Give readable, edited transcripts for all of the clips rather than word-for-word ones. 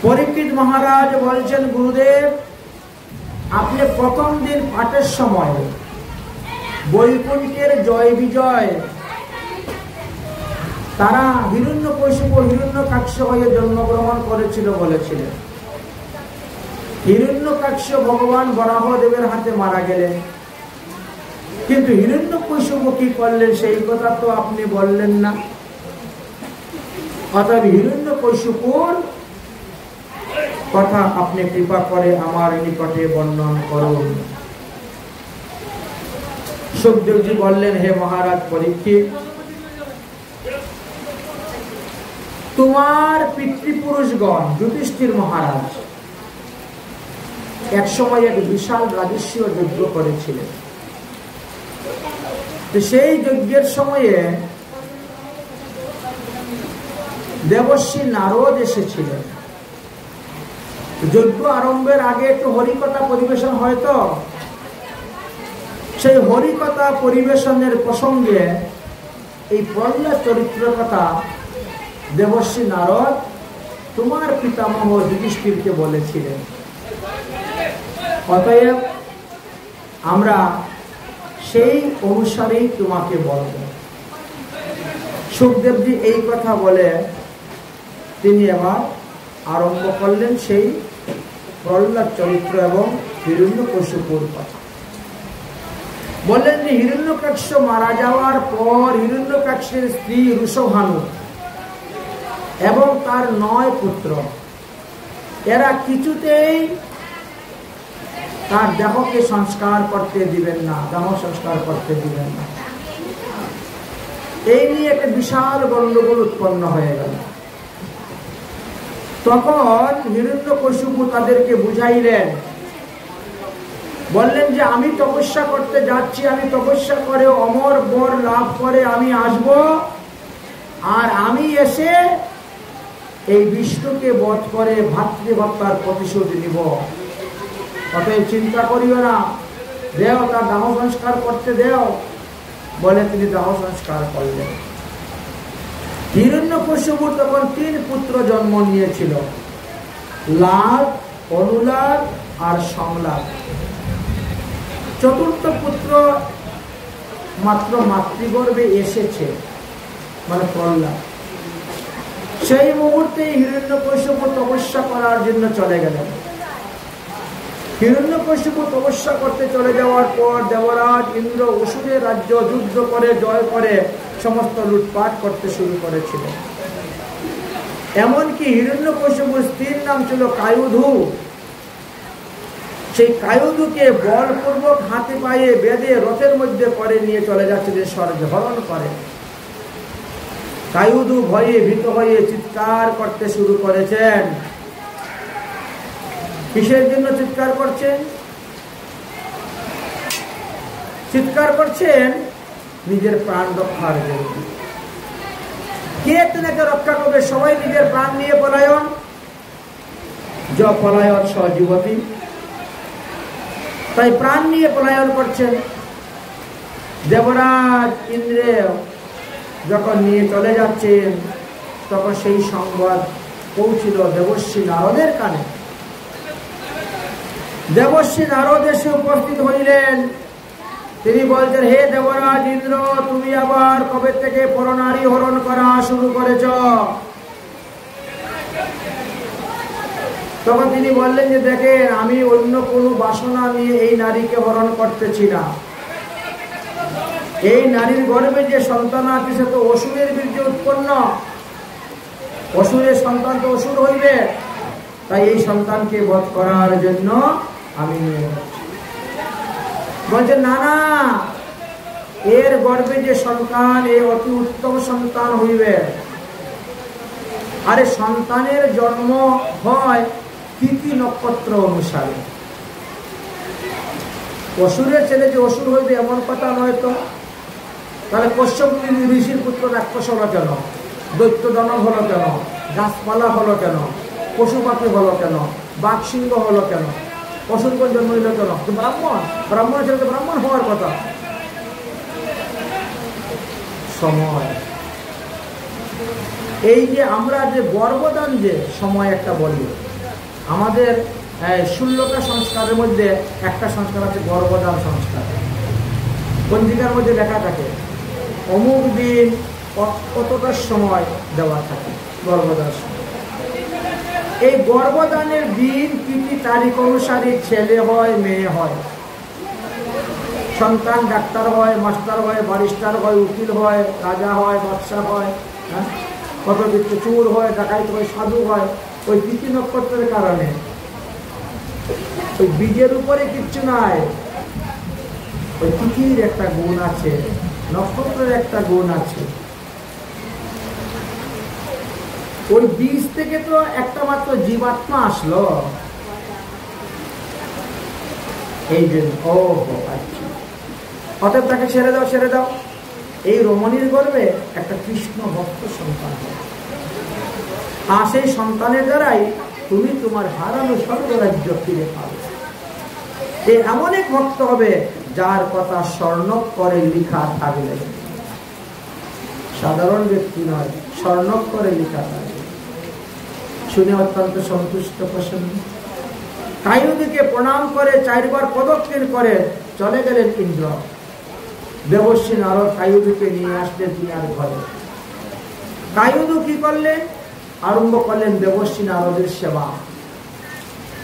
পরীক্ষিত মহারাজ বলছেন, গুরুদেব আপনি প্রথম দিন পাঠের সময় বৈকুণ্ঠের জয় বিজয় তারা হিরণ্যকশিপু হিরণ্যকাক্ষ হয়ে জন্মগ্রহণ করেছিল বলেছিলেন। হিরণ্যকাক্ষ ভগবান বরাহদেবের হাতে মারা গেলেন, কিন্তু হিরণ্যকশিপু কি করলেন সেই কথা তো আপনি বললেন না। অতএব হিরণ্যকশিপুর কথা আপনি কৃপা করে আমার নিকটে বর্ণন করুন। সুখদেবজি বললেন, হে মহারাজ পরীক্ষিত, তোমার পিতৃপুরুষগণ যুধিষ্ঠির মহারাজ এক সময় এক বিশাল রাজস্বীয় যজ্ঞ করেছিলেন। সেই যজ্ঞের সময়ে দেবর্ষি নারদ এসেছিলেন। যজ্ঞ আরম্ভের আগে একটু হরিকথা পরিবেশন হয়তো, সেই হরিকথা পরিবেশনের প্রসঙ্গে এই প্রহ্লাদ চরিত্র কথা দেবর্ষি নারদ তোমার পিতামহ যুধিষ্ঠিরকে বলেছিলেন। অতএব আমরা সেই অনুসারেই তোমাকে বলব। সুখদেবজি এই কথা বলে তিনি এবার আরম্ভ করলেন সেই প্রহ্লাদ চরিত্র এবং হিরণ্যকশিপুর কথা। বললেন যে হিরণ্যকাক্ষ মারা যাওয়ার পর হিরণ্যকাক্ষের স্ত্রী রুষভানু এবং তার 9 পুত্র, এরা কিছুতেই তার দেহকে সংস্কার করতে দিবেন না, দেহ সংস্কার করতে দিবেন না। এই নিয়ে একটা বিশাল গন্ডগোল উৎপন্ন হয়ে গেল। তখন হিরণ্যকশিপু তাদেরকে বুঝাইলেন, বললেন যে আমি তপস্যা করতে যাচ্ছি, আমি তপস্যা করে অমর বর লাভ করে আমি আসব, আর আমি এসে এই বিষ্ণুকে বধ করে ভাতৃহত্যার প্রতিশোধ নিব। অতএব চিন্তা করিও না, দেও তার দাহ সংস্কার করতে দেও। বলে তিনি দাহ সংস্কার করলেন। হিরণ্যকশিপু তখন 3 পুত্র জন্ম নিয়েছিল, লাভ, অনুলাভ আর সংলাভ। চতুর্থ পুত্র মাত্র মাতৃগর্ভে এসেছে, মানে প্রহ্লাদ। সেই মুহূর্তে হিরণ্যকশিপু তপস্যা করার জন্য চলে গেলেন। হিরণ্যকশিপু তপস্যা করতে চলে যাওয়ার পর দেবরাজ ইন্দ্র অসুরের রাজ্য যুদ্ধ করে জয় করে সমস্ত লুটপাট করতে শুরু করেছিল। এমনকি হিরণ্যকশিপুর স্ত্রীর নাম ছিল কায়ুধু। সেই কায়ুধুকে বলপূর্বক হাতে পায়ে বেঁধে রথের মধ্যে করে নিয়ে চলে যাচ্ছিলেন স্বর্গহরণ করে। কায়ুধু ভয়ে ভীত হয়ে চিৎকার করতে শুরু করেছেন। কিসের জন্য চিৎকার করছেন? চিৎকার করছেন নিজের প্রাণ রক্ষার জন্য। কে তিনাকে রক্ষা করবে? সবাই নিজের প্রাণ নিয়ে পলায়ন। য পলায়ন সজীবতী, তাই প্রাণ নিয়ে পলায়ন করছেন। দেবরাজ ইন্দ্রে যখন নিয়ে চলে যাচ্ছেন তখন সেই সংবাদ পৌঁছিল দেবর্ষি নারদের কানে। দেবর্ষি নারদ এসে উপস্থিত হইলেন। তিনি বলছেন, হে দেবরাজ ইন্দ্র, তুমি আবার কবে থেকে পরনারী হরণ করা শুরু করেছ? তখন তিনি বললেন যে দেখেন, আমি অন্য কোনো বাসনা নিয়ে এই নারীকে হরণ করতেছি না। এই নারীর গর্ভে যে সন্তান আছে সে তো অসুরের বীর্যে উৎপন্ন, অসুরের সন্তান তো অসুর হইবে, তাই এই সন্তানকে বধ করার জন্য আমি বলছেন না না, এর গর্ভে যে সন্তান এ অতি উত্তম সন্তান হইবে। আরে সন্তানের জন্ম হয় তিথি নক্ষত্র অনুসারে। অসুরের ছেলে যে অসুর হইবে এমন কথা নয় তো। তাহলে কশ্যপ ঋষির পুত্র রাক্ষস হলো কেন? দৈত্য দানব হলো কেন? গাছপালা হলো কেন? পশু পাখি হলো কেন? বাঘ সিংহ হলো কেন? অসুরগণ জন্ম নিল কেন? ব্রাহ্মণ, ব্রাহ্মণের ছেলে তো ব্রাহ্মণ হওয়ার কথা। সময়, এই যে আমরা যে গর্ভদান যে সময় একটা বলি, আমাদের 16টা সংস্কারের মধ্যে একটা সংস্কার আছে গর্ভদান সংস্কার। পঞ্জিকার মধ্যে লেখা থাকে অমুক দিন কতটার সময় দেওয়া থাকে গর্ভদান সময়। এই গর্ভদানের দিন তিথি তারিখ অনুসারে ছেলে হয় মেয়ে হয়, সন্তান ডাক্তার হয়, মাস্টার হয়, ব্যারিস্টার হয়, উকিল হয়, রাজা হয়, বাদশা হয়, কত কিছু চোর হয়, ডাকাইত হয়, সাধু হয়। ওই তিথি নক্ষত্রের কারণে ওই বীজের উপরে কিচ্ছু নাই, ওই তিথির একটা গুণ আছে, নক্ষত্রের একটা গুণ আছে। ওই বীজ থেকে তো একটা মাত্র জীবাত্মা আসলো, এই জন্য আচ্ছা, অতএব তাকে ছেড়ে দাও, ছেড়ে দাও। এই রমণীর গর্ভে একটা কৃষ্ণ ভক্ত সন্তান হবে, আর সেই সন্তানের দ্বারাই তুমি তোমার হারানো স্বর্গরাজ্য ফিরে পাবে। এমন এক ভক্ত হবে যার কথা স্বর্ণাক্ষরে লেখা থাকবে, সাধারণ ব্যক্তি নয়, স্বর্ণাক্ষরে লেখা থাকবে। শুনে অত্যন্ত সন্তুষ্ট প্রসন্ন কায়ুদিকে প্রণাম করে 4 বার প্রদক্ষিণ করে চলে গেলেন ইন্দ্র। দেবর্ষী নারদ কায়ুদিকে নিয়ে আসলেন তিনার ঘরে। কায়ুদু কি করলেন? আরম্ভ করলেন দেবর্ষী নারদের সেবা,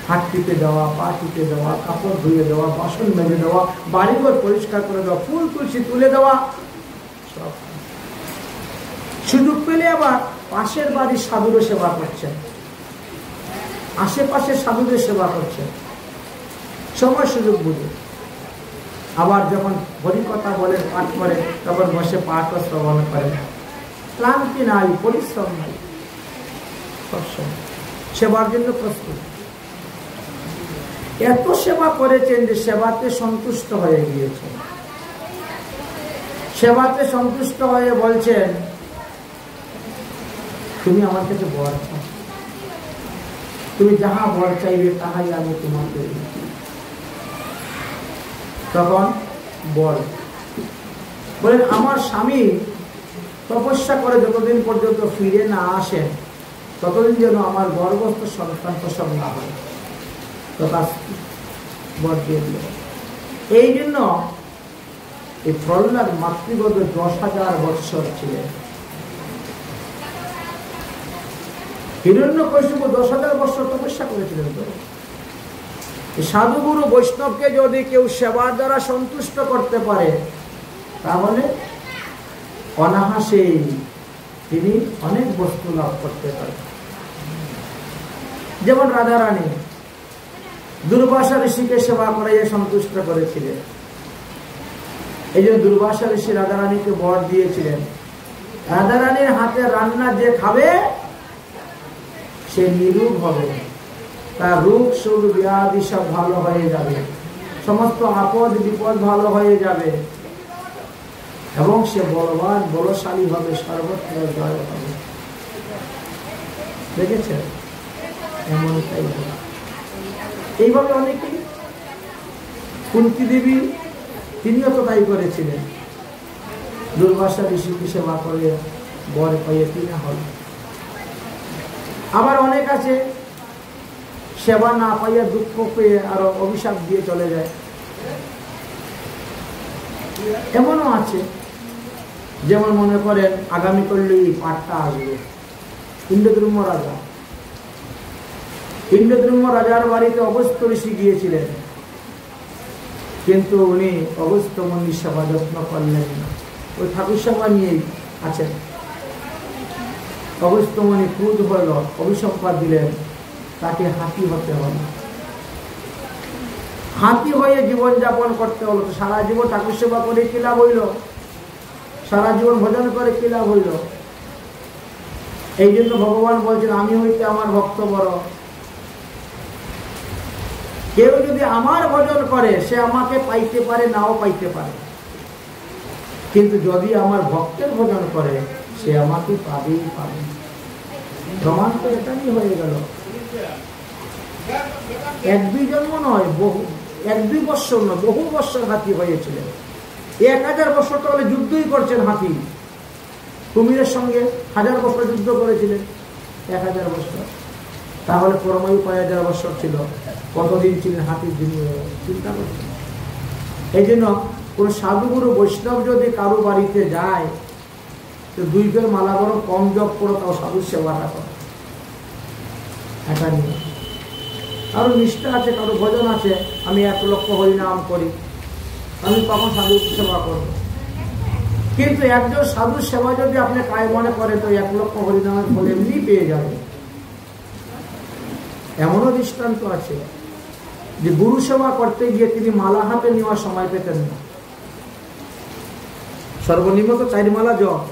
হাত টিপে দেওয়া, পা টিপে দেওয়া, কাপড় ধুয়ে দেওয়া, বাসন মেজে দেওয়া, বাড়িঘর পরিষ্কার করে দেওয়া, ফুল তুলসী তুলে দেওয়া। সব সুযোগ পেলে আবার পাশের বাড়ির সাধুরও সেবা করছেন, আশেপাশে সাধুদের সেবা করছেন, সময় সুযোগ বুঝে। আবার যখন হরিকথা বলেন, পাঠ করে, তখন বসে পাঠ ও শ্রবণ করেন। ক্লান্তি নাই, পরিশ্রম নাই, সবসময় সেবার জন্য প্রস্তুত। এত সেবা করেছেন যে সেবাতে সন্তুষ্ট হয়ে গিয়েছেন। সেবাতে সন্তুষ্ট হয়ে বলছেন, তুমি আমার কাছে বর চাও, তুমি যাহা বর চাইবে তাহাই আমি তোমাকে দিই। তখন বলেন, আমার স্বামী তপস্যা করে যতদিন পর্যন্ত ফিরে না আসেন ততদিন যেন আমার গর্ভস্থ সন্তান প্রসব না হয়। বর দিয়ে দিল। এই জন্য এই প্রহ্লাদ মাতৃগত 10,000 বৎসর ছিলেন। হিরণ্যকশিপু 10,000 বৎসর তপস্যা করেছিলেন। তো সাধুগুরু বৈষ্ণবকে যদি কেউ সেবার দ্বারা সন্তুষ্ট করতে পারে তাহলে অনায়াসেই তিনি অনেক বস্তু লাভ করতে পারেন। যেমন রাধারানী দুর্বাসা ঋষিকে সেবা করাইয়ে সন্তুষ্ট করেছিলেন। এই জন্য দুর্বাসা ঋষি রাধারানীকে বর দিয়েছিলেন, রাধারানীর হাতে রান্না যে খাবে সে নিরোগ হবে, তার রোগ সুখ ব্যাধি সব ভালো হয়ে যাবে, সমস্ত আপদ বিপদ ভালো হয়ে যাবে এবং সে বলবান বলশালী হবে, সর্বত্র জয় হবে। দেখেছেন? এমনটাই এইভাবে অনেকেই, কুন্তী দেবী তিনিও তো তাই করেছিলেন, দুর্বাসা ঋষিকে সেবা করে বর পাইয়ে কিনা হল। আবার অনেক আছে সেবা না পাইয়া দুঃখ পেয়ে আরো অভিশাপ দিয়ে চলে যায়, এমনও আছে। যেমন মনে করেন আগামী করলেই পাঠটা আসবে, ইন্দ্রদ্যুম্ন রাজা, ইন্দ্রদ্যুম্ন রাজার বাড়িতে অগস্ত্য ঋষি গিয়েছিলেন, কিন্তু উনি অগস্ত্য মুনির সেবা যত্ন করলেন না, ওই ঠাকুর সেবা নিয়েই আছেন। অগস্ত্য মুনি ক্রুদ্ধ হল, অভিসম্পাদ দিলেন, তাকে হাতি হতে হল। হাতি হয়ে জীবন যাপন করতে হলো। সারা জীবন ঠাকুর সেবা করে কি লাভ হইল? সারা জীবন ভজন করে কি লাভ হইল? এই জন্য ভগবান বলছেন, আমি হইতে আমার ভক্ত বড়। কেউ যদি আমার ভজন করে সে আমাকে পাইতে পারে, নাও পাইতে পারে, কিন্তু যদি আমার ভক্তের ভজন করে সে আমাকে পাবেই পাবে। প্রমাণ তো এটাই হয়ে গেল। 1-2 জন্ম নয়, বহু 1-2 বৎসর নয়, বহু বৎসর হাতি হয়েছিলেন। 1000 বছর তো বলে যুদ্ধই করছেন হাতি, কুমিরের সঙ্গে 1000 বছর যুদ্ধ করেছিলেন, 1000 বছর। তাহলে পরমায়ু 5000 বছর ছিল, কতদিন ছিলেন হাতির দিন? চিন্তা করছেন। এই জন্য কোন সাধুগুরু বৈষ্ণব যদি কারো বাড়িতে যায়, তো 2 ফের মালা বরং কম জপ করো, তাও সাধু সেবাটা করো। এটা নিয়ে কারো নিষ্ঠা আছে, কারো ভজন আছে, আমি 1 লক্ষ হরিনাম করি, আমি তখন সাধু সেবা করবো। কিন্তু একজন সাধু সেবা যদি আপনি কায় মনে করেন, তো 1 লক্ষ হরিনামের ফল এমনি পেয়ে যাবে। এমনও দৃষ্টান্ত আছে যে গুরু সেবা করতে গিয়ে তিনি মালা হাতে নেওয়ার সময় পেতেন না। সর্বনিম্ন তো 4 মালা জপ,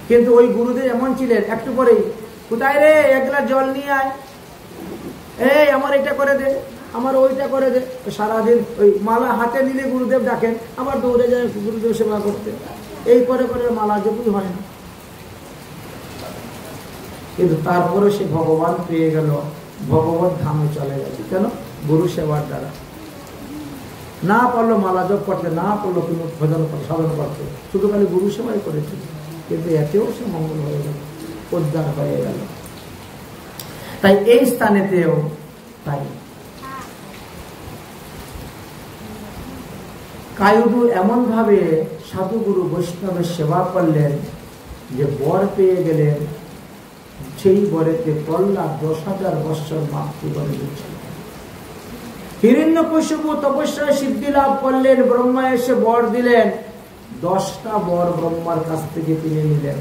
কিন্তু ওই গুরুদেব এমন ছিলেন, একটু পরেই কোথায় রে 1 গ্লাস জল নিয়ে আয়, এই আমার এটা করে দে, আমার ওইটা করে দে। সারাদিন ওই মালা হাতে নিলে গুরুদেব ডাকেন, আবার দৌড়ে যায় গুরুদেব সেবা করতে। এই করে করে মালা জপই হয় না। কিন্তু তারপরে সে ভগবান পেয়ে গেল, ভগবত ধামে চলে গেল। কেন? গুরু সেবার দ্বারা। না পারলো মালা জপ করতে, না পারলো কোনো ভজন সাধন করতে, শুধু খালি গুরু সেবাই করেছে, কিন্তু এতেও সে মঙ্গল হয়ে গেল, উদ্ধার হয়ে গেল। তাই এই স্থানেতেও তাই কায়ুদু এমন ভাবে সাধুগুরু বৈষ্ণবের সেবা করলেন যে বর পেয়ে গেলেন। সেই বরেতে প্রহ্লাদ 10,000 বৎসর মাতৃবর দিচ্ছিল। হিরণ্যকশিপু তপস্যায় সিদ্ধি লাভ করলেন, ব্রহ্মা এসে বর দিলেন। 10টা বর ব্রহ্মার কাছ থেকে তিনি নিলেন।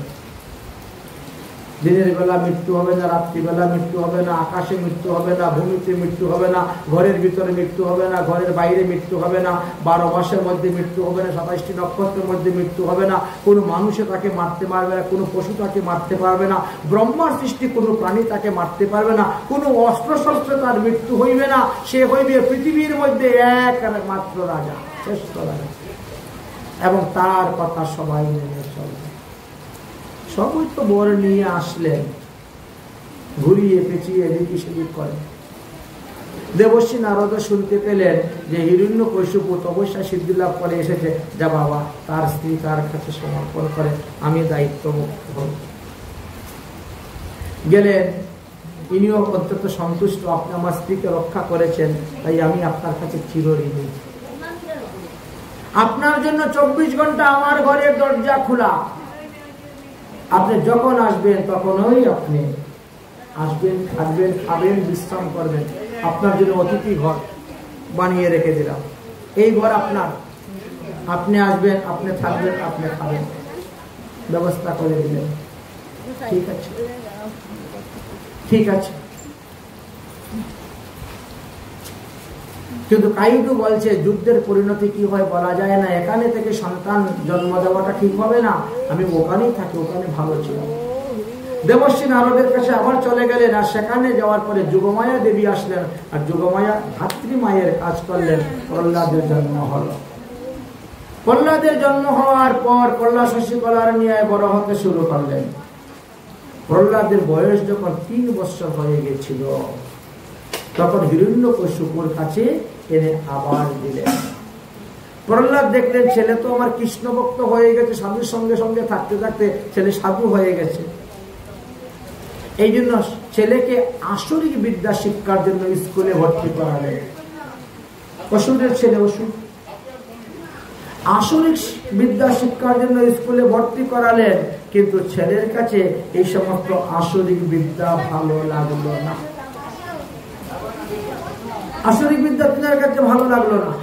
দিনের বেলা মৃত্যু হবে না, রাত্রিবেলা মৃত্যু হবে না, আকাশে মৃত্যু হবে না, ভূমিতে মৃত্যু হবে না, ঘরের ভিতরে মৃত্যু হবে না, ঘরের বাইরে মৃত্যু হবে না, 12 মাসের মধ্যে মৃত্যু হবে না, 27টি নক্ষত্রের মধ্যে মৃত্যু হবে না, কোনো মানুষে তাকে মারতে পারবে না, কোনো পশু তাকে মারতে পারবে না, ব্রহ্মার সৃষ্টি কোনো প্রাণী তাকে মারতে পারবে না, কোনো অস্ত্র শস্ত্রে তার মৃত্যু হইবে না। সে হইবে পৃথিবীর মধ্যে একমাত্র রাজা, শ্রেষ্ঠ রাজা, এবং তার কথা সবাই মেনে চলবে। সবই তো বর নিয়ে আসলেন, ঘুরিয়ে পেঁচিয়ে এদিক সেদিক করে। দেবর্ষি নারদ শুনতে পেলেন যে হিরণ্যকশিপু তপস্যা সিদ্ধি লাভ করে এসেছে, যা বাবা তার স্ত্রী তার কাছে সমর্পণ করে, আমি দায়িত্ব মুক্ত হব। গেলেন, ইনিও অত্যন্ত সন্তুষ্ট, আপনি আমার স্ত্রীকে রক্ষা করেছেন, তাই আমি আপনার কাছে চিরঋণী। আপনার জন্য 24 ঘন্টা আমার ঘরের দরজা খোলা। আপনি যখন আসবেন তখনই আপনি আসবেন, থাকবেন, খাবেন, বিশ্রাম করবেন। আপনার জন্য অতিথি ঘর বানিয়ে রেখে দিলাম। এই ঘর আপনার, আপনি আসবেন, আপনি থাকবেন, আপনি খাবেন, ব্যবস্থা করে দিলেন। ঠিক আছে, ঠিক আছে। কিন্তু কায়ুদু বলছে যুদ্ধের পরিণতি কি হয় বলা যায় না, এখানে থেকে সন্তান জন্ম দেওয়াটা ঠিক হবে না, আমি ওখানেই থাকি, ওখানে ভালো ছিল। দেবর্ষি নারদের কাছে আবার চলে গেলেন, আর সেখানে যাওয়ার পরে যোগমায়া দেবী আসলেন, আর যোগমায়া ধাত্রী মায়ের কাজ করলেন। প্রহ্লাদের জন্ম হলো। প্রহ্লাদের জন্ম হওয়ার পর প্রহ্লাদ শশীকলার নিয়ে বড় হতে শুরু করলেন। প্রহ্লাদের বয়স যখন 3 বছর হয়ে গেছিল, তখন হিরণ্যকশিপুর কাছে এনে আবার দিলেন। প্রহ্লাদ দেখলেন ছেলে তো আমার কৃষ্ণ ভক্ত হয়ে গেছে, সাধুর সঙ্গে সঙ্গে থাকতে থাকতে ছেলে সাধু হয়ে গেছে। এই জন্য ছেলেকে আসরিক বিদ্যা শিক্ষার জন্য স্কুলে ভর্তি করালেন। অসুরের ছেলে অসুর, আসরিক বিদ্যা শিক্ষার জন্য স্কুলে ভর্তি করালেন, কিন্তু ছেলের কাছে এই সমস্ত আসরিক বিদ্যা ভালো লাগলো না। আসরিক বিদ্যা তিনার কাছে ভালো লাগলো না।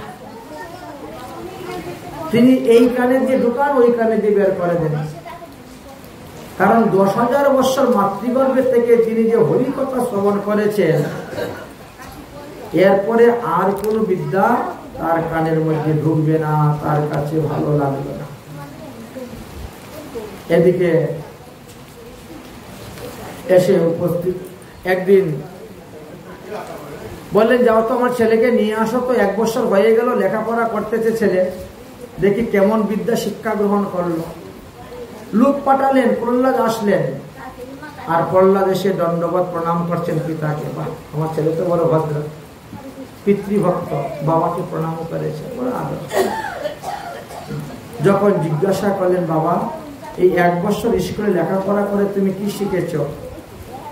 তিনি এই কানে দিয়ে ঢুকান, ওই কানে দিয়ে বের করে দেন। কারণ 10,000 বৎসর মাতৃগর্ভে থেকে তিনি যে হরিকথা শ্রবণ করেছেন, এরপরে আর কোন বিদ্যা তার কানের মধ্যে ঢুকবে না, তার কাছে ভালো লাগবে না। এদিকে এসে উপস্থিত একদিন বললেন, যাও তো আমার ছেলেকে নিয়ে আসো তো, 1 বছর হয়ে গেল, লেখাপড়া করতেছে ছেলে, দেখি কেমন বিদ্যা শিক্ষা গ্রহণ করলো। লোক পাঠালেন, প্রহ্লাদ আসলেন, আর প্রহ্লাদ এসে দণ্ডবত প্রণাম করছেন পিতাকে। বাহ, আমার ছেলে তো বড় ভদ্র, পিতৃভক্ত, বাবাকে প্রণাম করেছে, বড় আদর। যখন জিজ্ঞাসা করলেন, বাবা এই 1 বছর স্কুলে লেখাপড়া করে তুমি কি শিখেছ?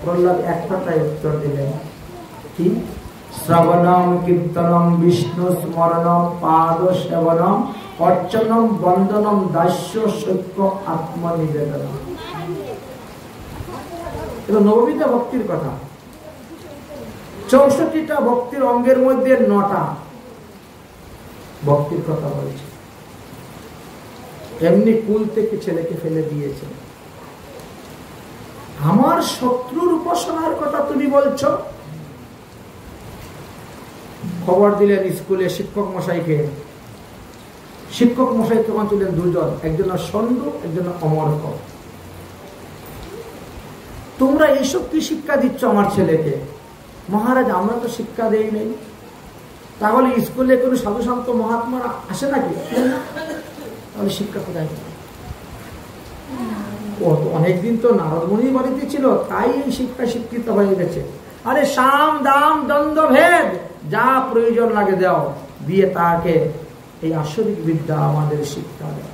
প্রহ্লাদ এক কথায় উত্তর দিলেন, কি? শ্রবণম কীর্তনম বিষ্ণু স্মরণম পাদ সেবনম অর্চনম বন্দনম দাস্য সত্য আত্মনিবেদনম। এটা নববিধা ভক্তির কথা। 64টা ভক্তির অঙ্গের মধ্যে 9টা ভক্তির কথা বলছে। এমনি কুল থেকে ছেলেকে ফেলে দিয়েছে। আমার শত্রুর উপাসনার কথা তুমি বলছো? খবর দিলেন স্কুলে শিক্ষক মশাইকে। শিক্ষক মশাই তখন ছিলেন দুজন, একজন সন্ডু, একজন অমর্ক। তোমরা এইসব কি শিক্ষা দিচ্ছ আমার ছেলেকে? মহারাজ, আমরা তো শিক্ষা দেই নেই। তাহলে স্কুলে কোনো সাধু সন্ত মহাত্মারা আসে নাকি? তাহলে শিক্ষা কোথায়? ও তো অনেকদিন তো নারদমুনির বাড়িতে ছিল, তাই এই শিক্ষা শিক্ষিত হয়ে গেছে। আরে সাম দাম দ্বন্দ্ব ভেদ যা প্রয়োজন লাগে দাও, দিয়ে তাকে এই আসরিক বিদ্যা আমাদের শিক্ষা দেয়।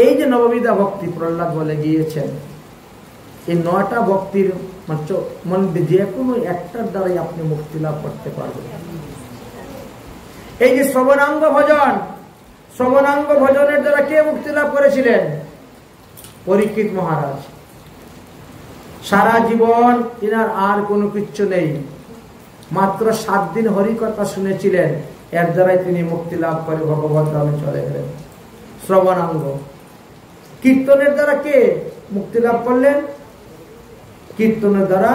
এই যে নববিধা ভক্তি প্রহ্লাদ বলে গিয়েছেন, এই 9টা ভক্তির মধ্যে যে কোনো একটার দ্বারাই আপনি মুক্তি লাভ করতে পারবেন। এই যে শ্রবণাঙ্গ ভজন, শ্রবণাঙ্গ ভজনের দ্বারা কে মুক্তি লাভ করেছিলেন? পরীক্ষিত মহারাজ। সারা জীবন তিনার আর কোনো কিচ্ছু নেই, মাত্র 7 দিন হরিকথা শুনেছিলেন, এর দ্বারাই তিনি মুক্তি লাভ করে ভগবত ধামে চলে গেলেন। শ্রবণাঙ্গ। কীর্তনের দ্বারা কে মুক্তি লাভ করলেন? কীর্তনের দ্বারা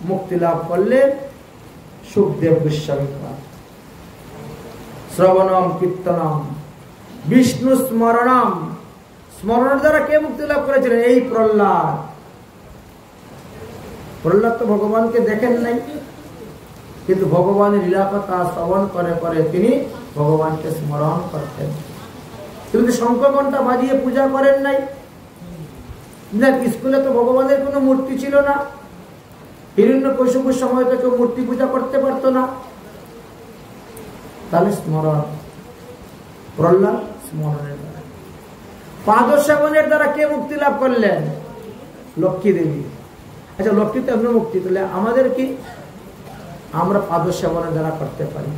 মুক্তি লাভ করলেন সুখদেব গোস্বামী। শ্রবণম কীর্তনম বিষ্ণু স্মরণম, স্মরণের দ্বারা কে মুক্তি লাভ করেছিলেন? এই প্রহ্লাদ। প্রহ্লাদ তো ভগবানকে দেখেন নাই, কিন্তু ভগবানের লীলাকথা শ্রবণ করে করে তিনি ভগবানকে স্মরণ করতেন। কিন্তু শঙ্খ ঘণ্টা বাজিয়ে পূজা করেন নাই। স্কুলে তো ভগবানের কোনো মূর্তি ছিল না। হিরণ্যকশিপুর সময় তো কেউ মূর্তি পূজা করতে পারতো না। তাহলে স্মরণ, প্রহ্লাদ স্মরণের দ্বারা। পাদ সেবনের দ্বারা কে মুক্তি লাভ করলেন? লক্ষ্মী দেবী। আচ্ছা, লক্ষ্মী তো এমনি মুক্তি, তাহলে আমাদের কি? আমরা পাদ সেবনের দ্বারা করতে পারি।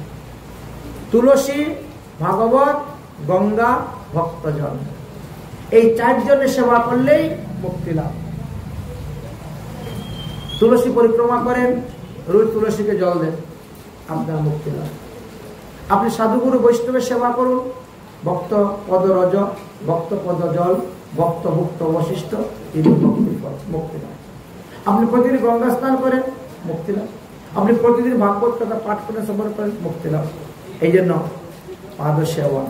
তুলসী, ভাগবত, গঙ্গা, ভক্তজন, এই 4 জনের সেবা করলেই মুক্তি লাভ। তুলসী পরিক্রমা করেন, রোজ তুলসীকে জল দেন, আপনার মুক্তি লাভ। আপনি সাধুগুরু বৈষ্ণবের সেবা করুন, ভক্ত পদ রজ, ভক্ত পদ জল, ভক্ত ভুক্ত বশিষ্ঠ, তিনি মুক্তি লাভ। আপনি প্রতিদিন গঙ্গা স্নান করেন, মুক্তি লাভ। আপনি প্রতিদিন ভাগবত কথা পাঠ করে শ্রবণ করেন, মুক্তি লাভ। এই জন্য পাদ সেবন,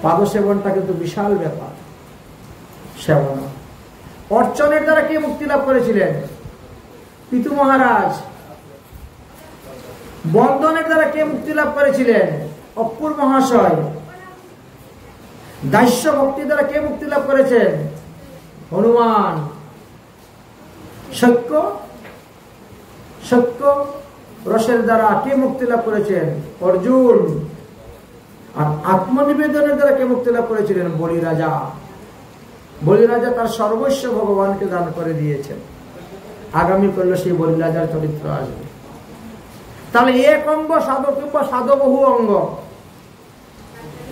পাদ সেবনটা কিন্তু বিশাল ব্যাপার। সেবন। অর্চনের দ্বারা কে মুক্তি লাভ করেছিলেন? পিতু মহারাজ। বন্ধনের দ্বারা কে মুক্তি লাভ করেছিলেন? অপুর মহাশয়। দাস্য ভক্তি দ্বারা কে মুক্তি লাভ করেছেন? হনুমান। সত্য, সত্য রসের দ্বারা কে মুক্তি লাভ করেছেন? অর্জুন। আর আত্মনিবেদনের দ্বারা কে মুক্তি লাভ করেছিলেন? বলি রাজা। বলি রাজা তার সর্বস্ব ভগবানকে দান করে দিয়েছেন। আগামী করলে সেই বলি রাজার চরিত্র আসবে। তাহলে এক অঙ্গ সাধক কিংবা সাধবহু অঙ্গ,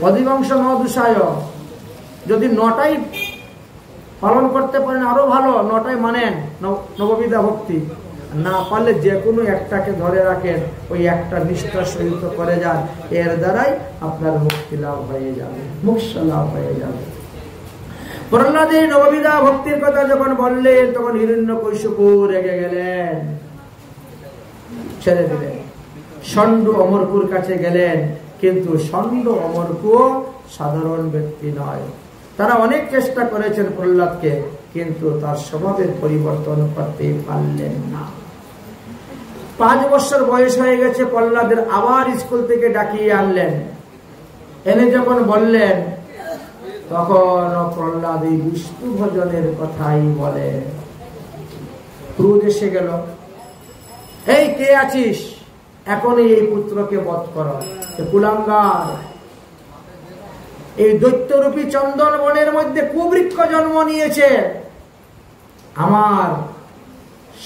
অধিকাংশ ন দুষায়। যদি 9টাই পালন করতে পারেন আরো ভালো, 9টাই মানেন নববিধা ভক্তি। না পারলে যে কোনো একটাকে ধরে রাখেন, ওই একটা নিষ্ঠা সহিত করে যান, এর দ্বারাই আপনার মুক্তি লাভ হয়ে যাবে, মোক্ষ লাভ হয়ে যাবে। প্রহ্লাদের নববিধা ভক্তির কথা যখন বললেন, তখন হিরণ্যকশিপু রেগে গেলেন, ছেড়ে দিলেন। ষণ্ড অমরকুর কাছে গেলেন, কিন্তু ষণ্ড অমরকু সাধারণ ব্যক্তি নয়। তারা অনেক চেষ্টা করেছেন প্রহ্লাদকে, কিন্তু তার স্বভাবের পরিবর্তন করতে পারলেন না। 5 বছর বয়স হয়ে গেছে প্রহ্লাদের, আবার স্কুল থেকে ডাকিয়ে আনলেন। এনে যখন বললেন, তখন প্রহ্লাদ এই বিষ্ণু ভজনের কথাই বলে। ক্রোধ এসে গেল। এই কে আছিস? এখনই এই পুত্রকে বধ কর। কুলাঙ্গার, এই দৈত্যরূপী চন্দন বনের মধ্যে কুবৃক্ষ জন্ম নিয়েছে, আমার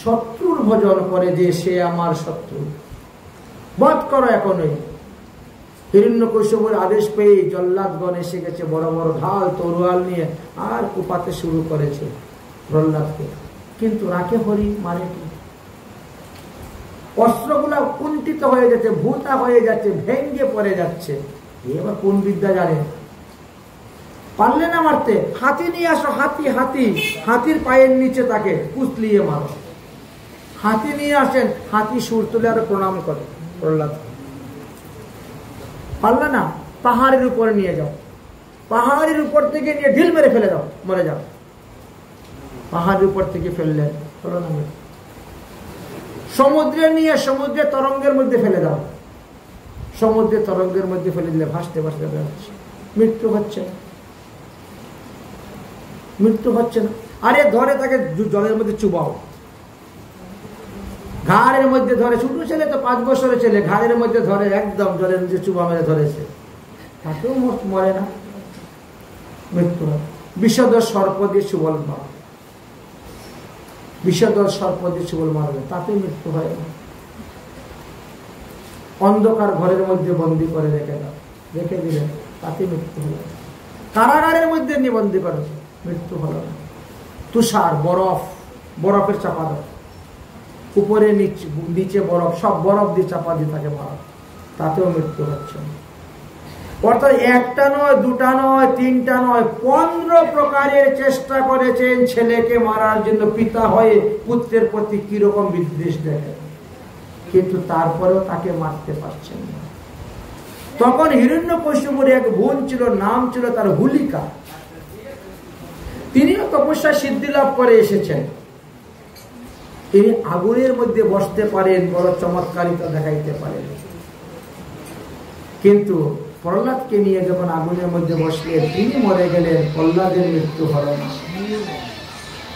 শত্রুর ভজন করে যে সে আমার শত্রু, বধ করো এখনই। হিরণ্যকশিপুর আদেশ পেয়ে জল্লাদগণ এসে গেছে, বড় বড় ঢাল তরোয়াল নিয়ে, আর কুপাতে শুরু করেছে প্রহ্লাদকে। কিন্তু রাখে হরি, মারে কি? অস্ত্রগুলা কুণ্ঠিত হয়ে যাচ্ছে, ভূতা হয়ে যাচ্ছে, ভেঙ্গে পড়ে যাচ্ছে। এবার কোন বিদ্যা জানে? পারলে না মারতে, হাতি নিয়ে আসো, হাতি হাতি হাতির পায়ের নিচে তাকে কুচলিয়ে মারো। হাতি নিয়ে আসেন, হাতি সুর তুলে আর প্রণাম করে প্রহ্লাদ। পারলে না, পাহাড়ের উপরে নিয়ে যাও, পাহাড়ের উপর থেকে নিয়ে ঢিল মেরে ফেলে দাও, মরে যাও। পাহাড়ের উপর থেকে ফেললে হলো না। সমুদ্রে নিয়ে সমুদ্রের তরঙ্গের মধ্যে ফেলে দাও, সমুদ্রের তরঙ্গের মধ্যে ফেলে দিলে ভাসতে ভাসতে বেড়াচ্ছে, মৃত্যু হচ্ছে না, মৃত্যু হচ্ছে না। আরে ধরে তাকে জলের মধ্যে চুবাও, ঘাড়ের মধ্যে ধরে, ছোট ছেলে তো 5 বছরের ছেলে, ঘাড়ের মধ্যে ধরে একদম জলের মধ্যে চুবা মেরে ধরেছে, তাকেও মরে না, মৃত্যু হয়। বিষধর সর্প দিয়ে সুবল মার, বিষধর সর্প দিয়ে সুবল মারবে, তাতে মৃত্যু হয় না। অন্ধকার ঘরের মধ্যে বন্দি করে রেখে দাও, রেখে দিলেন, তাতে মৃত্যু হল। কারাগারের মধ্যে নিবন্দি করে, মৃত্যু হল না। তুষার, বরফ, বরফের চাপা দাও, উপরে নিচে বরফ, সব বরফ দিয়ে চাপা দিয়ে তাকে মারা, তাতেও মৃত্যু হচ্ছে না। অর্থাৎ একটা নয়, দুটা নয়, তিনটা নয়, 15 প্রকারের চেষ্টা করেছেন ছেলেকে মারার জন্য। পিতা হয়ে পুত্রের প্রতি কিরকম বিদ্বেষ দেখেন, কিন্তু তারপরেও তাকে মারতে পারছেন না। তখন হিরণ্যকশিপুর এক বোন ছিল, নাম ছিল তার হুলিকা। তিনিও তপস্যা সিদ্ধি লাভ করে এসেছেন। তিনি আগুনের মধ্যে বসতে পারেন, বড় চমৎকারিতা দেখাইতে পারেন। কিন্তু প্রহ্লাদকে নিয়ে যখন আগুনের মধ্যে বসলেন, তিনি মরে গেলেন, প্রহ্লাদের মৃত্যু হল না।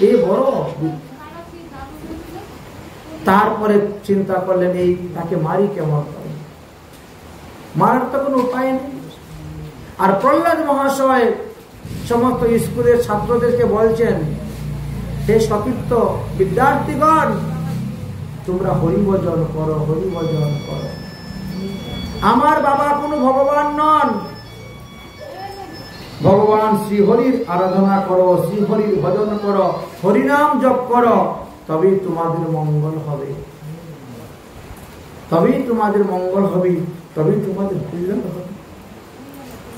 এই বড়, তারপরে চিন্তা করলেন এই তাকে মারি কেমন করে, মারার তো কোনো উপায় নেই। আর প্রহ্লাদ মহাশয় সমস্ত স্কুলের ছাত্রদেরকে বলছেন, হে সতীর্থ বিদ্যার্থীগণ, তোমরা হরিভজন করো, হরিভজন করো। আমার বাবা কোনো ভগবান নন, ভগবান শ্রীহরির আরাধনা করো, শ্রীহরির ভজন করো, হরিনাম জপ করো, তবেই তোমাদের মঙ্গল হবে, তবেই তোমাদের মঙ্গল হবে, তবেই তোমাদের কল্যাণ হবে।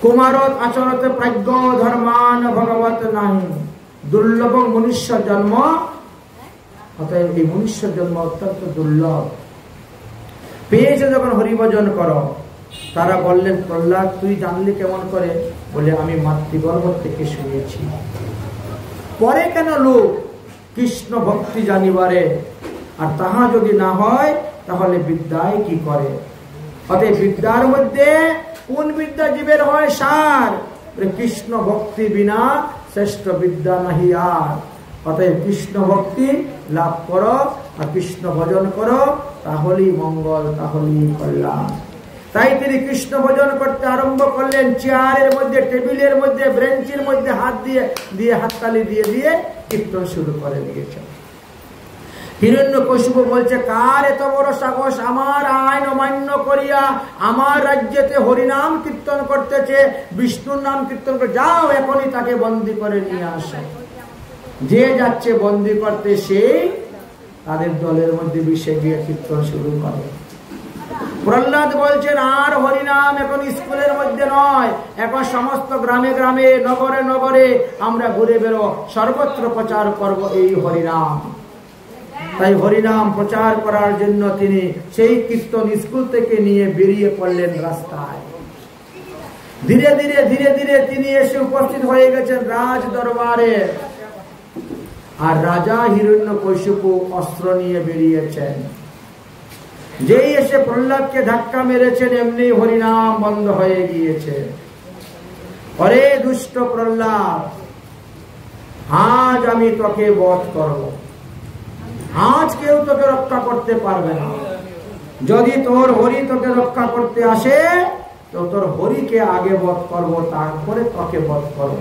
কুমারত আচরতে প্রাজ্ঞ ধর্মান ভগবত নাহি, দুর্লভ মনুষ্য জন্ম। অতএব এই মনুষ্য জন্ম অত্যন্ত দুর্লভ। পেয়েছে যখন হরিভজন করো। তারা বললেন, প্রহ্লাদ তুই জানলি কেমন করে? বলে, আমি মাতৃগর্ভ থেকে শুনেছি। পরে কেন লোক কৃষ্ণ ভক্তি জানিবারে, আর তাহা যদি না হয় তাহলে বিদ্যায় কি করে? অতএব বিদ্যার মধ্যে কোন বিদ্যা জীবের হয় সার? কৃষ্ণ ভক্তি বিনা শ্রেষ্ঠ বিদ্যা নাহি আর। অতএব কৃষ্ণ ভক্তি লাভ করো আর কৃষ্ণ ভজন করো, তাহলেই মঙ্গল, তাহলেই কল্যাণ। তাই তিনি কৃষ্ণ ভজন করতে আরম্ভ করলেন। চেয়ারের মধ্যে, টেবিলের মধ্যে, ব্রেঞ্চের মধ্যে হাত দিয়ে দিয়ে হাততালি দিয়ে দিয়ে কীর্তন শুরু করে দিয়েছেন। হিরণ্যকশিপু বলছে, কার এত বড় সাহস আমার আইন অমান্য করিয়া আমার রাজ্যেতে হরিনাম কীর্তন করতেছে, বিষ্ণুর নাম কীর্তন করে, যাও এখনই তাকে বন্দী করে নিয়ে আসো। যে যাচ্ছে বন্দী করতে, সেই তাদের দলের মধ্যে বিষে গিয়ে কীর্তন শুরু করে। প্রহ্লাদ বলছেন, আর হরিনাম এখন স্কুলের মধ্যে নয়, এখন সমস্ত গ্রামে গ্রামে, নগরে নগরে আমরা ঘুরে বেরো, সর্বত্র প্রচার করব এই হরিনাম। তাই হরিনাম প্রচার করার জন্য তিনি সেই কীর্তন স্কুল থেকে নিয়ে বেরিয়ে পড়লেন রাস্তায়। ধীরে ধীরে ধীরে ধীরে তিনি এসে উপস্থিত হয়ে গেছেন রাজ দরবারে। আর রাজা হিরণ্যকশিপু অস্ত্র নিয়ে বেরিয়েছেন। যেই এসে প্রহ্লাদকে ধাক্কা মেরেছেন, এমনি হরিনাম বন্ধ হয়ে গিয়েছে। অরে দুষ্ট প্রহ্লাদ, আজ আমি তোকে বধ করব। আজ কেউ তোকে রক্ষা করতে পারবে না। যদি তোর হরি তোকে রক্ষা করতে আসে, তো তোর হরিকে আগে বধ করব, তারপরে তোকে বধ করব।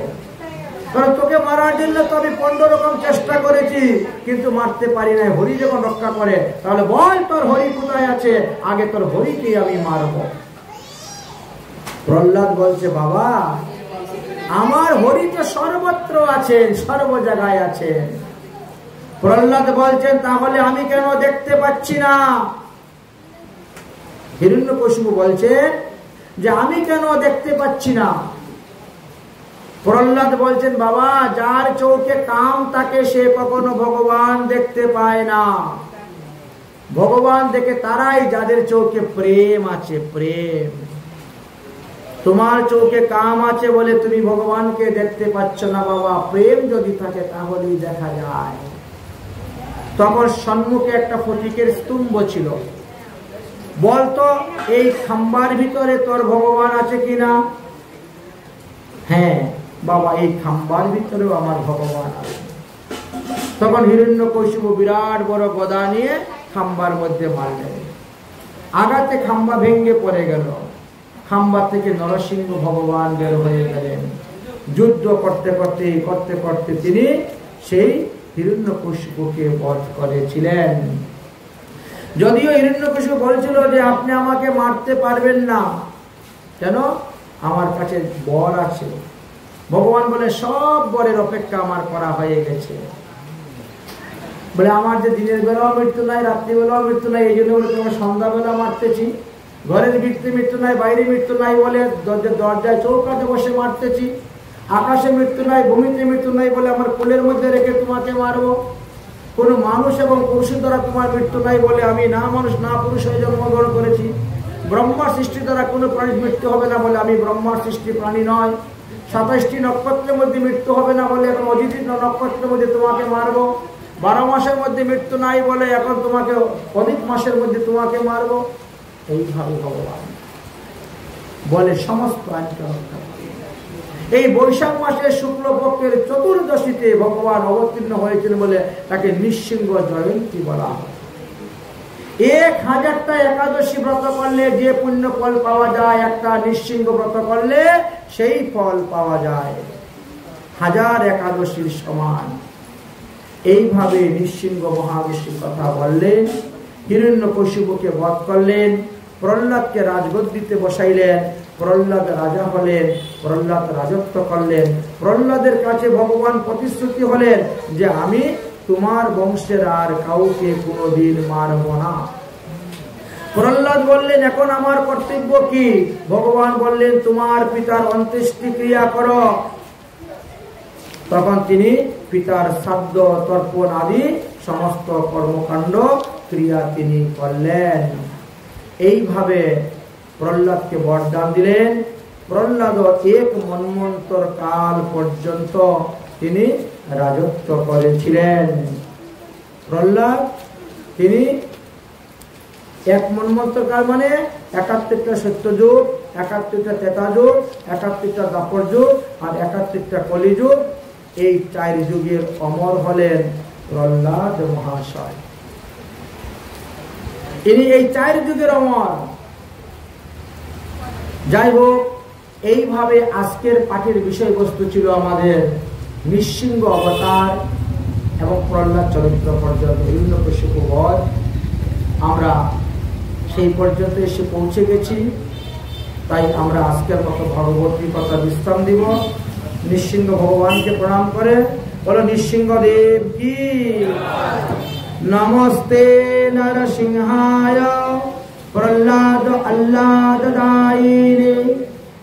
কারণ তোকে মারার জন্য তো আমি 15 রকম চেষ্টা করেছি, কিন্তু মারতে পারি নাই। হরি যখন রক্ষা করে, তাহলে বল তোর হরি কোথায় আছে, আগে তোর হরিকে আমি মারব। প্রহ্লাদ বলছে, বাবা আমার হরি তো সর্বত্র আছেন, সর্ব জায়গায় আছেন। প্রহ্লাদ বলছেন, তাহলে আমি কেন দেখতে পাচ্ছি না? হিরণ্যকশিপু বলছেন যে আমি কেন দেখতে পাচ্ছি না? প্রহ্লাদ বলছেন, বাবা যার চোখে কাম থাকে সে কখনো ভগবান দেখতে পায় না। ভগবান দেখে তারাই যাদের চোখে প্রেম আছে, প্রেম। তোমার চোখে কাম আছে বলে তুমি ভগবানকে দেখতে পাচ্ছ না বাবা। প্রেম যদি থাকে তাহলেই দেখা যায়। তখন সম্মুখে একটা ফটিকের স্তম্ভ ছিল। বলতো এই খাম্বার ভিতরে তোর ভগবান আছে কিনা? হ্যাঁ বাবা, এই খাম্বার ভিতরেও আমার ভগবান আছে। তখন হিরণ্যকশিপু বিরাট বড় গদা নিয়ে খাম্বার মধ্যে মারলেন। আঘাতে খাম্বা ভেঙে পড়ে গেল। খাম্বা থেকে নরসিংহ ভগবান বের হয়ে গেলেন। যুদ্ধ করতে করতে করতে করতে তিনি সেই হিরণ্যকশিপুকে বধ করেছিলেন। যদিও হিরণ্যকশিপু বলছিল যে আপনি আমাকে মারতে পারবেন না, কেন? আমার কাছে বর আছে। ভগবান বলে, সব বরের অপেক্ষা আমার করা হয়ে গেছে। বলে, আমার যে দিনের বেলাও মৃত্যু নাই, রাত্রিবেলাও মৃত্যু নাই, এই জন্য বলে তোমার সন্ধ্যাবেলা মারতেছি। ঘরের ভিতরে মৃত্যু নাই, বাইরে মৃত্যু নাই বলে দরজায় চৌকাতে বসে মারতেছি। আকাশে মৃত্যু নাই, ভূমিতে মৃত্যু নাই বলে আমার কোলের মধ্যে রেখে তোমাকে মারবো। কোন মানুষ এবং পুরুষের দ্বারা তোমার মৃত্যু নাই বলে আমি না মানুষ না পুরুষ হয়ে জন্মগ্রহণ করেছি। ব্রহ্মার সৃষ্টি দ্বারা কোনো প্রাণীর মৃত্যু হবে না বলে আমি ব্রহ্মার সৃষ্টি প্রাণী নয়। 27টি নক্ষত্রের মধ্যে মৃত্যু হবে না বলে এখন অজিত নক্ষত্রের মধ্যে তোমাকে মারবো। 12 মাসের মধ্যে মৃত্যু নাই বলে এখন তোমাকে অধিক মাসের মধ্যে তোমাকে মারবো। এইভাবে ভগবান বলে সমস্ত আইনকে রক্ষা করে। এই বৈশাখ মাসের শুক্লপক্ষের চতুর্দশীতে ভগবান অবতীর্ণ হয়েছিল বলে তাকে নৃসিংহ জয়ন্তী বলা হয়। 1000টা একাদশী ব্রত করলে যে পুণ্য ফল পাওয়া যায়, একটা নৃসিংহ ব্রত করলে সেই ফল পাওয়া যায় 1000 একাদশীর সমান। এইভাবে নৃসিংহ মহাবিষ্ণুর কথা বললেন, হিরণ্যকশিপুকে বধ করলেন, প্রহ্লাদকে রাজগদ্দিতে বসাইলেন, প্রহ্লাদ রাজা হলেন, প্রহ্লাদ রাজত্ব করলেন। প্রহ্লাদের কাছে ভগবান প্রতিশ্রুতি হলেন যে আমি তোমার বংশের আর কাউকে কোনোদিন মারব না। প্রহ্লাদ বললেন, এখন আমার কর্তব্য কি? ভগবান বললেন, তোমার পিতার অন্ত্যেষ্টি ক্রিয়া করো। তখন তিনি পিতার শ্রাদ্ধ তর্পণ আদি সমস্ত কর্মকাণ্ড ক্রিয়া তিনি করলেন। এইভাবে প্রহ্লাদকে বরদান দিলেন। প্রহ্লাদ 1 মন্বন্তর কাল পর্যন্ত তিনি রাজত্ব করেছিলেন। প্রহ্লাদ তিনি 1 মন্বন্তর কাল মানে 71টা সত্যযুগ, 71টা ত্রেতা যুগ, 71টা দ্বাপর যুগ আর 71টা কলিযুগ। এই 4 যুগের অমর হলেন প্রহ্লাদ মহাশয়। ইনি এই 4 যুগের অমর। যাই হোক, এইভাবে আজকের পাঠের বিষয়বস্তু ছিল আমাদের নৃসিংহ অবতার এবং প্রহ্লাদ চরিত্র পর্যন্ত হিরণ্যকশিপু বধ। আমরা সেই পর্যন্ত এসে পৌঁছে গেছি। তাই আমরা আজকের মতো ভগবতী কথা বিশ্রাম দিব। নৃসিংহ ভগবানকে প্রণাম করে বলো, নৃসিংহদেব কি নমস্তে নরসিংহায় প্রহ্লাদ আহ্লাদ দায়িনে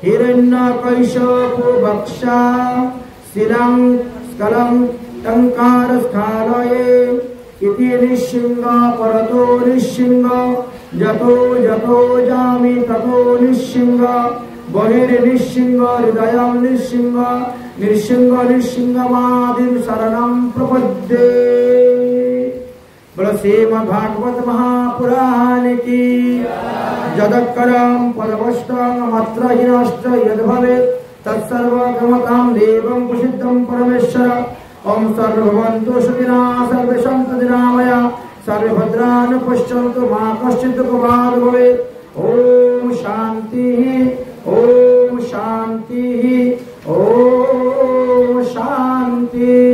হিরণ্যকশিপু বক্ষা শিলং স্কলং টঙ্কার স্থালয়ে ইতি নৃসিংহ পরতো নৃসিংহ যতো যতো যামি ততো নৃসিংহ বহির্নৃসিংহ হৃদয়ং নৃসিংহ নৃসিংহ নৃসিংহমাদিম শরণং প্রপদ্যে। बोलो श्रीमद्भागवत महापुराण की। यदक्करं पदवष्टं मात्र हिनष्ट यद्भवेत् तत्सर्वगमतं देवं प्रसिद्धं परमेश्वर। ओम सर्वभवन्तु सुखिनः सर्वे सन्तु निरामया सर्वे भद्राणि पश्यन्तु मा कश्चित् दुःखभाग् भवेत्। ओम शान्तिः, ओम शान्तिः, ओम शान्तिः। ভূতে